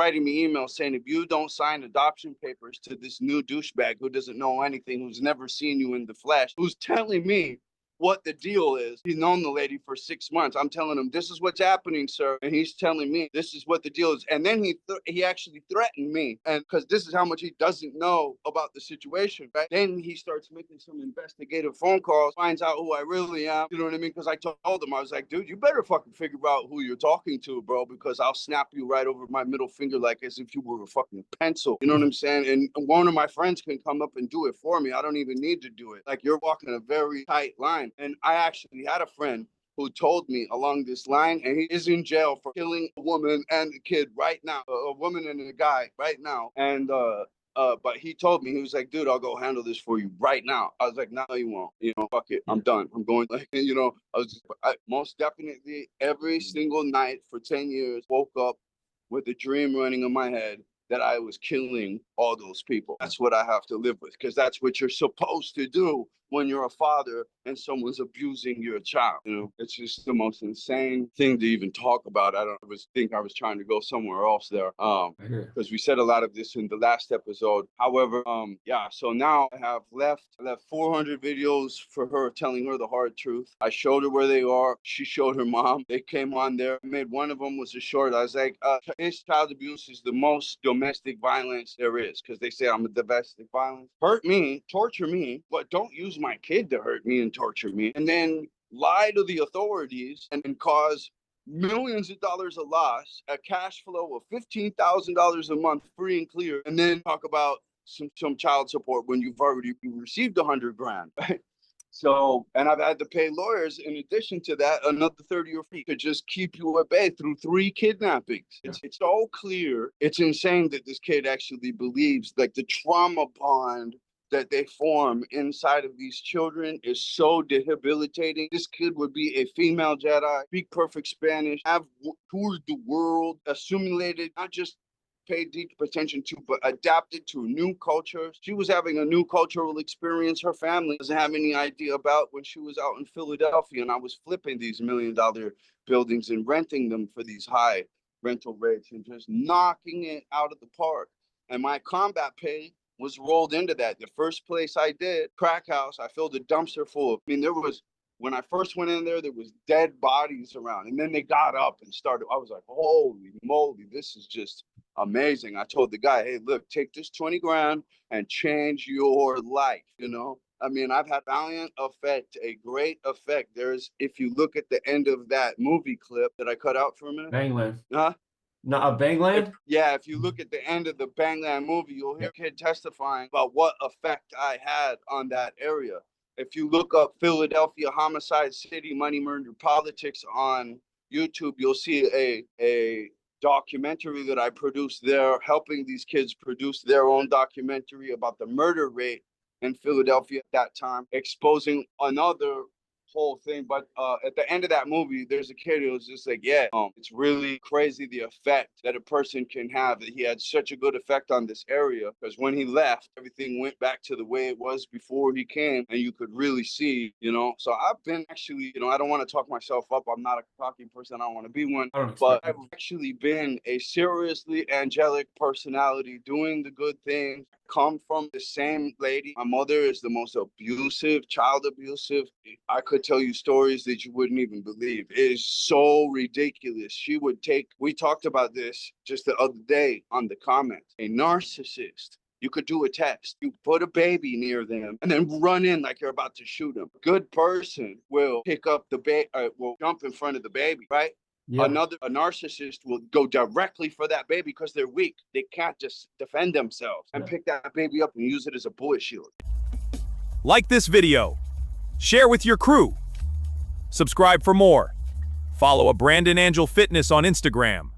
writing me emails saying, if you don't sign adoption papers to this new douchebag who doesn't know anything, who's never seen you in the flesh, who's telling me what the deal is. He's known the lady for 6 months. I'm telling him, this is what's happening, sir. And he's telling me, this is what the deal is. And then he actually threatened me. And because this is how much he doesn't know about the situation, right? Then he starts making some investigative phone calls, finds out who I really am. You know what I mean? Because I told him, I was like, dude, you better fucking figure out who you're talking to, bro, because I'll snap you right over my middle finger like as if you were a fucking pencil. You know what I'm saying? And one of my friends can come up and do it for me. I don't even need to do it. Like, you're walking a very tight line. And I actually had a friend who told me along this line, and he is in jail for killing a woman and a kid right now, a woman and a guy right now. And but he told me, he was like, dude, I'll go handle this for you right now. I was like, no, you won't. You know, fuck it. I'm done. I'm going, like, you know, I most definitely every single night for 10 years woke up with a dream running in my head that I was killing all those people. That's what I have to live with, because that's what you're supposed to do when you're a father and someone's abusing your child. You know, it's just the most insane thing to even talk about. I think I was trying to go somewhere else there, because we said a lot of this in the last episode. However, yeah, so now I left 400 videos for her, telling her the hard truth. I showed her where they are. She showed her mom. They came on there. I made one of them was a short. I was like, this child abuse is the most domestic violence there is, because they say I'm a domestic violence. Hurt me, torture me, but don't use my kid to hurt me and torture me, and then lie to the authorities and cause millions of dollars of loss, a cash flow of $15,000 a month free and clear, and then talk about some child support when you've already received $100,000. Right? So, and I've had to pay lawyers in addition to that another 30 or 40 to just keep you at bay through 3 kidnappings. Yeah. It's so clear. It's insane that this kid actually believes, like, the trauma bond that they form inside of these children is so debilitating. This kid would be a female Jedi, speak perfect Spanish, have toured the world, assimilated, not just paid deep attention to, but adapted to a new culture. She was having a new cultural experience her family doesn't have any idea about when she was out in Philadelphia, and I was flipping these $1 million buildings and renting them for these high rental rates and just knocking it out of the park. And my combat pay was rolled into that. The first place I did, crack house, I filled a dumpster full of, I mean, when I first went in there was dead bodies around, and then they got up and started. I was like, holy moly, this is just amazing. I told the guy, hey, look, take this 20 grand and change your life, you know? I mean, I've had valiant effect, a great effect. If you look at the end of that movie clip that I cut out for a minute. BangLand. Huh? Not BangLand? If you look at the end of the BangLand movie, you'll hear a kid testifying about what effect I had on that area. If you look up Philadelphia Homicide City Money Murder Politics on YouTube, you'll see a documentary that I produced there, helping these kids produce their own documentary about the murder rate in Philadelphia at that time, exposing another whole thing. But at the end of that movie, there's a kid who was just like, yeah, it's really crazy the effect that a person can have, that he had such a good effect on this area, because when he left, everything went back to the way it was before he came, and you could really see, you know. So I've been actually, you know, I don't want to talk myself up. I'm not a cocky person. I don't want to be one, but I've actually been a seriously angelic personality doing the good things. Come from the same lady. My mother is the most abusive, child abusive. I could tell you stories that you wouldn't even believe. It is so ridiculous. She would we talked about this just the other day on the comments. A narcissist, you could do a test. You put a baby near them and then run in like you're about to shoot them. A good person will pick up the baby, will jump in front of the baby, right? Yeah. A narcissist will go directly for that baby because they're weak. They can't just defend themselves and pick that baby up and use it as a bullet shield. Like this video. Share with your crew. Subscribe for more. Follow a Brandon Angel Fitness on Instagram.